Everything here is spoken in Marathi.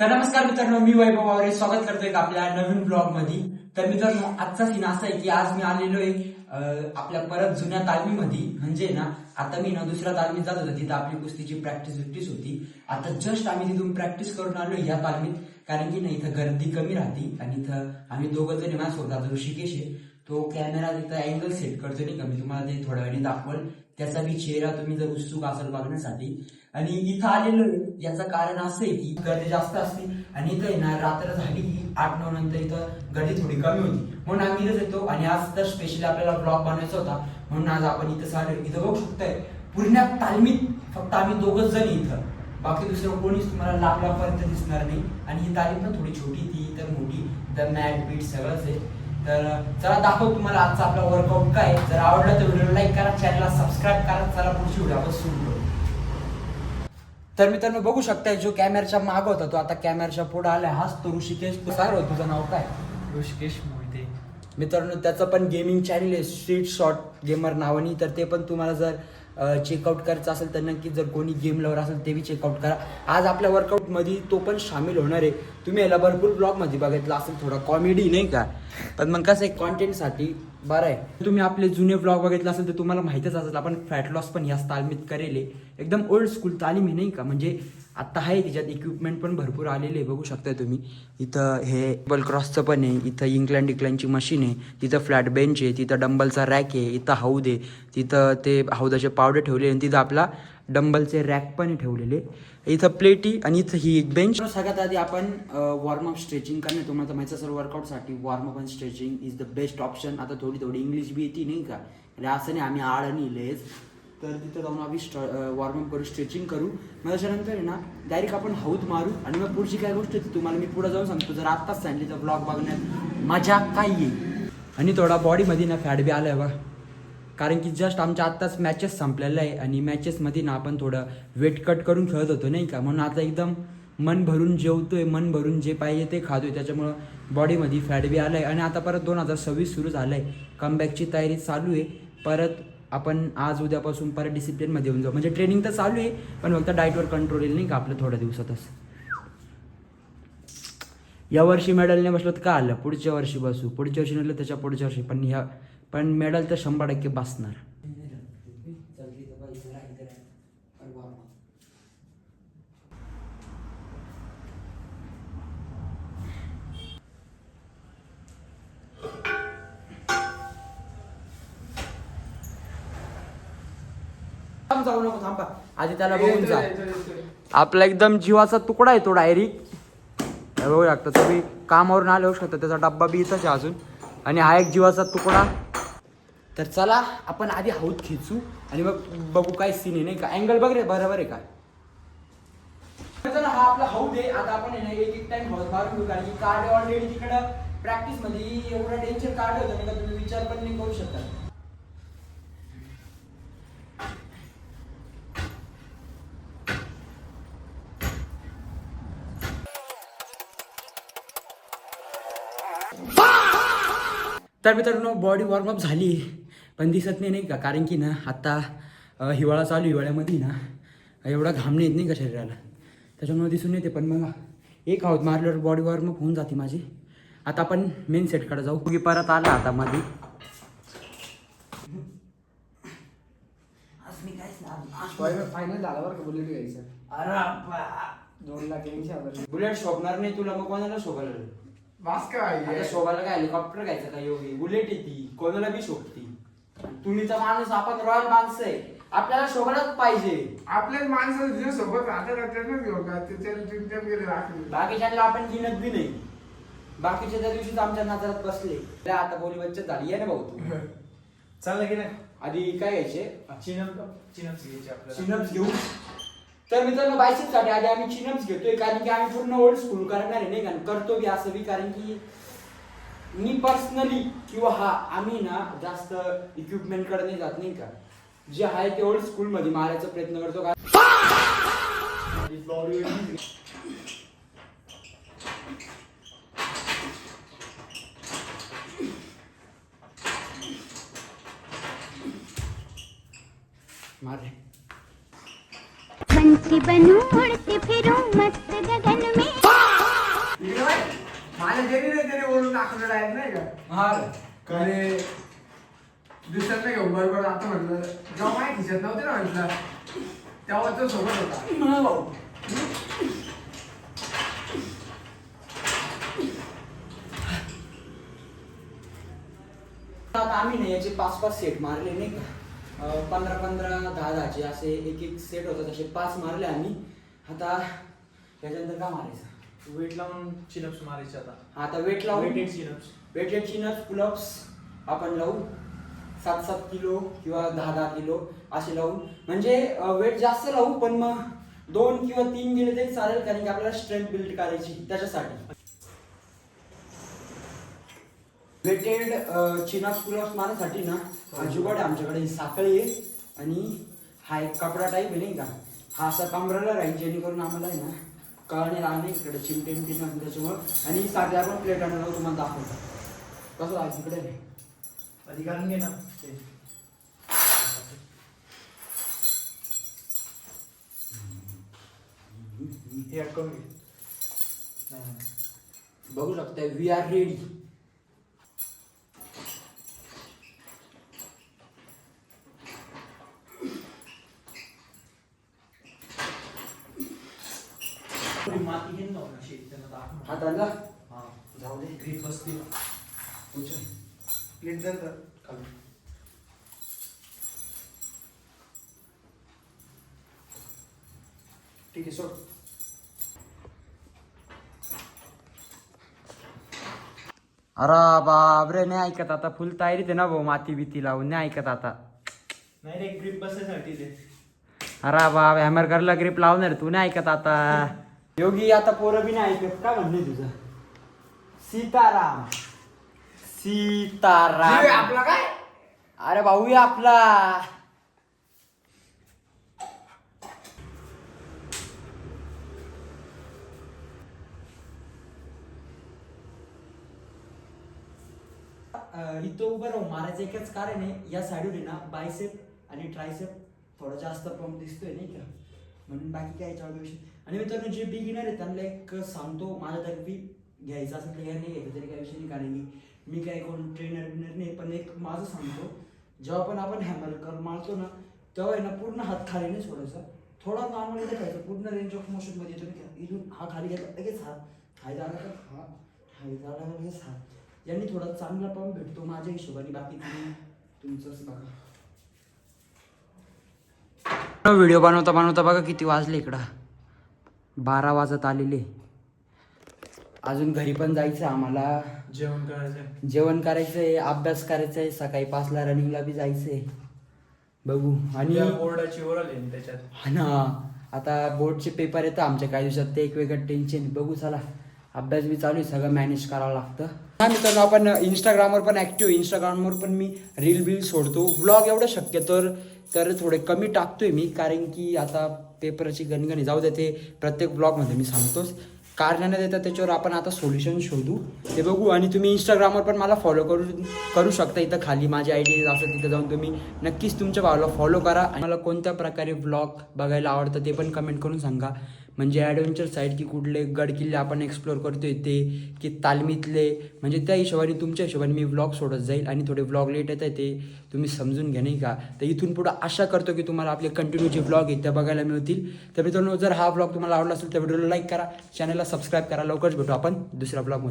तर नमस्कार मित्रांनो, मी वैभव वावरे स्वागत करतोय आपल्या नवीन ब्लॉग मध्ये. तर मित्रांनो, आजचा सीन असा आहे की आज मी आलेलो आहे आपल्या परत जुन्या तालमीमध्ये. म्हणजे ना, आता मी ना दुसऱ्या तालमीत जात होतो, तिथं आपली कुस्तीची प्रॅक्टिस होती. आता जस्ट आम्ही तिथून प्रॅक्टिस करून आलो या तालमीत, कारण की ना इथं गर्दी कमी राहते आणि इथं आम्ही दोघं जण माझ्यासोबत आता ऋषिकेश आहे. तो कॅमेरा तिथं अँगल सेट करतो नाही का, मी तुम्हाला ते थोड्या वेळाने दाखवल. त्याचा बी चेहरा तुम्ही जर उत्सुक असाल बघण्यासाठी. आणि इथं आलेलो याचं कारण असं आहे की गर्दी जास्त असते आणि इथं ना रात्र झाली की 8-9 नंतर इथं गर्दी थोडी कमी होती, म्हणून आम्ही इथंच येतो. आणि आज तर स्पेशली आपल्याला ब्लॉग बनवायचा होता, म्हणून आज आपण इथं आलो. इथं बघू शकताय पूर्ण तालमीत फक्त आम्ही दोघच जण इथं, बाकी दुसरं कोणीच तुम्हाला लांब दिसणार नाही. आणि ही तालीम पण थोडी छोटी, ती तर मोठी, तर मॅट बीट सगळंच आहे. तर चला दाखव तुम्हाला आजचा आपला वर्कआउट काय. जर आवडलं तर व्हिडिओ लाईक करा, चॅनलला सबस्क्राईब करा. चला पुढची व्हिडिओ आपण सुरू करू. तर मित्रांनो बघू शकताय, जो कॅमेराच्या माग होता तो आता कॅमेराच्या पुढे आलाय. हाच तो ऋषिकेश. तो काय होत, तुझं नाव काय? ऋषिकेश मोहिते. मित्रांनो, त्याचं पण गेमिंग चॅनल आहे, स्ट्रीट शॉट गेमर नावानी. तर ते पण तुम्हाला जर चेकआउट करायचं असेल तर नक्की, जर कोणी गेम लवर असेल ते बी चेकआउट करा. आज आपल्या वर्कआउटमध्ये तो पण सामील होणार आहे. तुम्ही याला भरपूर ब्लॉगमध्ये बघितलं असेल, थोडा कॉमेडी नाही का, पण मग कसं आहे कॉन्टेंटसाठी बरं आहे. तुम्ही आपले जुने ब्लॉग बघितले असेल तर तुम्हाला माहितच असेल, आपण फॅट लॉस पण याच तालमीत करेल. एकदम ओल्ड स्कूल तालीम आहे नाही का, म्हणजे आता आहे तिच्यात इक्विपमेंट पण भरपूर आलेले आहे. बघू शकता तुम्ही इथं हे बल क्रॉसचं पण आहे, इथं इन्क्लाइनची मशीन आहे, तिथं फ्लॅट बेंच आहे, तिथं डंबलचा रॅक आहे, इथं हौद आहे, तिथं ते हौदाचे पावडर ठेवले आणि तिथं आपला डंबलचे रॅक पण ठेवलेले, इथं प्लेटी आणि इथं ही एक बेंच. सगळ्यात आधी आपण वॉर्मअप स्ट्रेचिंग करणे. तुम्हाला माहिती असेल वर्कआउटसाठी वॉर्मअप आणि stretching is the best option. आता थोडी इंग्लिश बी येते नाही का, म्हणजे असं नाही आम्ही आड नाही लेस. तर तिथं जाऊन आम्ही वॉर्मअप करू, स्ट्रेचिंग करू. मग त्याच्यानंतर आहे ना डायरेक्ट आपण हौद मारू. आणि मग पुढची काय गोष्ट तुम्हाला मी पुढे जाऊन सांगतो. जर आत्ताच सांगली तर ब्लॉग बघण्यात मजा काय येईल. आणि थोडा बॉडीमध्ये ना फॅट बी आलाय बघा, कारण की जस्ट आमच्या आत्ताच मॅचेस संपलेलं आहे आणि मॅचेसमध्ये ना आपण थोडं वेट कट करून खेळत होतो नाही का, म्हणून आता एकदम मन भरून जेवतोय, मन भरून जे पाहिजे ते खातोय. त्याच्यामुळं बॉडीमध्ये फॅट बी आलाय. आणि आता परत 2026 सुरू झालं आहे, कमबॅकची तयारी चालू आहे. परत आपण आज उद्यापासून परत डिसिप्लिनमध्ये येऊन जाऊ. म्हणजे ट्रेनिंग तर चालू आहे, पण फक्त डाएटवर कंट्रोल येईल नाही का आपलं थोड्या दिवसातच. यावर्षी मेडल नाही बसलं तर का आलं, पुढच्या वर्षी बसू, पुढच्या वर्षी नसलं त्याच्या पुढच्या वर्षी, पण मेडल तर 100% बसणार. जाऊ नको, थांबा आधी त्याला बघून जा. आपला एकदम जीवाचा तुकडा आहे तो डायरेक्ट. बघू शकता तुम्ही, कामावरून आले होऊ शकता, त्याचा डब्बा बी इथंच आहे अजून. आणि हा एक जीवाचा तुकडा. तर चला आपण आधी हौद खेचू आणि मग बघू काय सीन आहे नाही का. अँगल बघ रे, बरोबर आहे काय. चला हा आपला हौद आहे. आता आपण एक टाइम हौद मारून घेऊ, कारण की कार्ड ऑलरेडी तिकडं प्रॅक्टिस मध्ये एवढं डेंजर कार्ड होतं नाही का, तुम्ही विचार पण नाही करू शकता. तर मित्रांनो बॉडी वॉर्मअप झाली, पण दिसत नाही का, कारण की ना आता हिवाळा चालू, हिवाळ्यामध्ये ना एवढा घाम नाही येत नाही का शरीराला, त्याच्यामुळे दिसून येते. पण मग एक हौद मारल्यावर बॉडी वॉर्मअप होऊन जाते माझी. आता आपण मेन सेटकडे जाऊ. की परत आला आता मध्ये. फायनल झाला बरं का, बुलेट घ्यायचं. अरे 2 लाख 80,000. बुलेट शोभणार नाही तुला, मग कोणाला शोभायला? आता शोभायला काय हेलिकॉप्टर घ्यायचं का? योगी बुलेट येते, कोणाला बी शोभती. तुम्हीचा माणूस, आपण रॉयल माणसं आहे, आपल्याला शोभायलाच पाहिजे. आपल्याच माणसाला जे सोबत राहतात त्यांनाच घेऊ का, त्याच्या बाकीच्या आपण गिनत बी नाही. बाकीच्या त्या दिवशीच आमच्या नाचारात बसले. आता बोली बच्चत झाली आहे ना भाऊ. तू चाललं की नाही. आधी काय घ्यायचे? चिनप्स घ्यायचे आपल्याला. चिनप्स घेऊ. तर मित्रांनो बायसेप साठी आधी आम्ही चिनप्स घेतोय, कारण की आम्ही पूर्ण ओल्ड स्कूल करणार आहे नाही का, करतो बी असं बी. कारण की मी पर्सनली किंवा आम्ही ना जास्त इक्विपमेंट कडे नाही जात नाही का, जे आहे ते ओल्ड स्कूल मध्ये मारायचा प्रयत्न करतो का. मारे पंछी बनूं उड़ती फिरूं मस्त गगन में. माझ्या जरी नाही तरी बोलून दाखवलेलं आहे नाही का हा अरे दुसऱ्यात नाही घेऊन बरोबर आता म्हणलं जेव्हा माहिती खिशात नव्हते ना म्हटलं तेव्हा तो सोबत होता भाऊ आता आम्ही नाही याचे 5-5 सेट मारले नाही का 15-15 10-10चे असे एक सेट होता तसे 5 मारले आम्ही. आता त्याच्यानंतर काय मारायचं वेट लावून चिनअप्स मारायचे आता. आता वेट लावून weighted chin ups. Weighted chin ups pull ups आपण लावू 7-7 किलो किंवा 10-10 किलो असे लावून म्हणजे वेट जास्त लावू पण मग 2 किंवा 3 गेले तरी चालेल कारण की आपल्याला स्ट्रेंथ बिल्ड करायची त्याच्यासाठी. वेटेड चिनअप्स पुलअप्स मारण्यासाठी ना जुगाड आहे आमच्याकडे ही साखळी आहे आणि हा एक कपडा टाईप आहे नाही का हा असा कमराला राहील जेणेकरून आम्हाला आहे ना कळणे राहणे इकडे चिमटे नसते त्याच्यामुळं आणि ही साखळी आपण प्लेट आणून तुम्हाला दाखवतो कसं राहायचं इकडे नाही आधी घालून घे ना ते. हे अटकवून घे. नाही. बघू शकता वी आर रेडी. थोडी माती घेऊन जाऊ ना शेत त्यांना दाखव. हात आणला हा. जाऊ दे ग्रीप बसते ना. उचल. प्लेट जर खाली. ठीक आहे सोड. अरे बापरे नाही ऐकत आता फुल तयारीत आहे ना भाऊ माती बिती लावून नाही ऐकत आता. नाही रे ग्रीप बसायसाठी ते. अरे बाप हॅमर करला ग्रिप लावणार तू नाही ऐकत आता. योगी आता पोरं बी नाही ऐकत काय म्हणणे तुझं. सीताराम सीताराम आपला काय अरे भाऊ ये आपला. इथं उभं राहून मारायचं एकच कारण आहे या साईडवर आहे ना बायसेप आणि ट्रायसेप थोडा जास्त पंप दिसतोय नाही का म्हणून बाकी काय याच्यावर विषय. आणि मित्रांनो जे बिगिनर आहे त्यांना एक सांगतो माझ्यातर्फी घ्यायचं असेल तर नाही घ्यायचं तरी काही विषय नाही कारण की मी काय कोण ट्रेनर बिनर नाही पण एक माझं सांगतो जेव्हा पण आपण हॅमर कर मारतो ना तेव्हा आहे ना पूर्ण हात खाली नाही सोडायचा थोडा नॉर्मली ठेवायचा पूर्ण रेंज ऑफ मोशन मध्ये तुम्ही इथून हा खाली घ्यायचा लगेच हाय झाला तर हाय झाला लगेच यांनी थोडा चांगला पंप भेटतो माझ्या हिशोबाने बाकी तुम्ही तुमचंच बघा. व्हिडिओ बनवता बनवता बघा किती वाजले इकडं 12 वाजत आलेले. अजून घरी पण जायचं आम्हाला जेवण करायचं. जेवण करायचंय अभ्यास करायचंय सकाळी 5ला रनिंगला बी जायचंय बघू. आणि बोर्डाची ओरल आहे ना त्याच्यात. हा ना आता बोर्डचे पेपर येतं आमच्या काही दिवसात ते एक वेगळं टेन्शन बघू चला अभ्यास बी चालू आहे सगळं मॅनेज करावं लागतं. हा मित्रांनो आपण इंस्टाग्रामवर पण ॲक्टिव्ह इंस्टाग्रामवर पण मी रील सोडतो व्लॉग एवढं शक्यतो तर थोडे कमी टाकतोय मी कारण की आता पेपरची गणगणी जाऊ दे ते प्रत्येक ब्लॉगमध्ये मी सांगतोच कारण देतात त्याच्यावर आपण आता सोल्युशन शोधू ते बघू. आणि तुम्ही इंस्टाग्रामवर पण मला फॉलो करू शकता इथं खाली माझी आय डी असेल तिथं जाऊन तुम्ही नक्कीच तुमच्या भावाला फॉलो करा. आणि मला कोणत्या प्रकारे ब्लॉग बघायला आवडतं ते पण कमेंट करून सांगा म्हणजे ॲडव्हेंचर साईड की कुठले गडकिल्ले आपण एक्सप्लोअर करतोय ते की तालमीतले म्हणजे त्या हिशोबाने तुमच्या हिशोबाने मी व्लॉग सोडत जाईल. आणि थोडे व्लॉग लेट येत आहे ते तुम्ही समजून घ्या नाही का. तर इथून पुढं आशा करतो की तुम्हाला आपले कंटिन्यू जे व्लॉग आहेत त्या बघायला मिळतील. तर मित्रांनो जर हा व्लॉग तुम्हाला आवडला असेल तर व्हिडिओला लाईक करा चॅनलला सबस्क्राईब करा. लवकरच भेटू आपण दुसऱ्या व्लॉगमध्ये.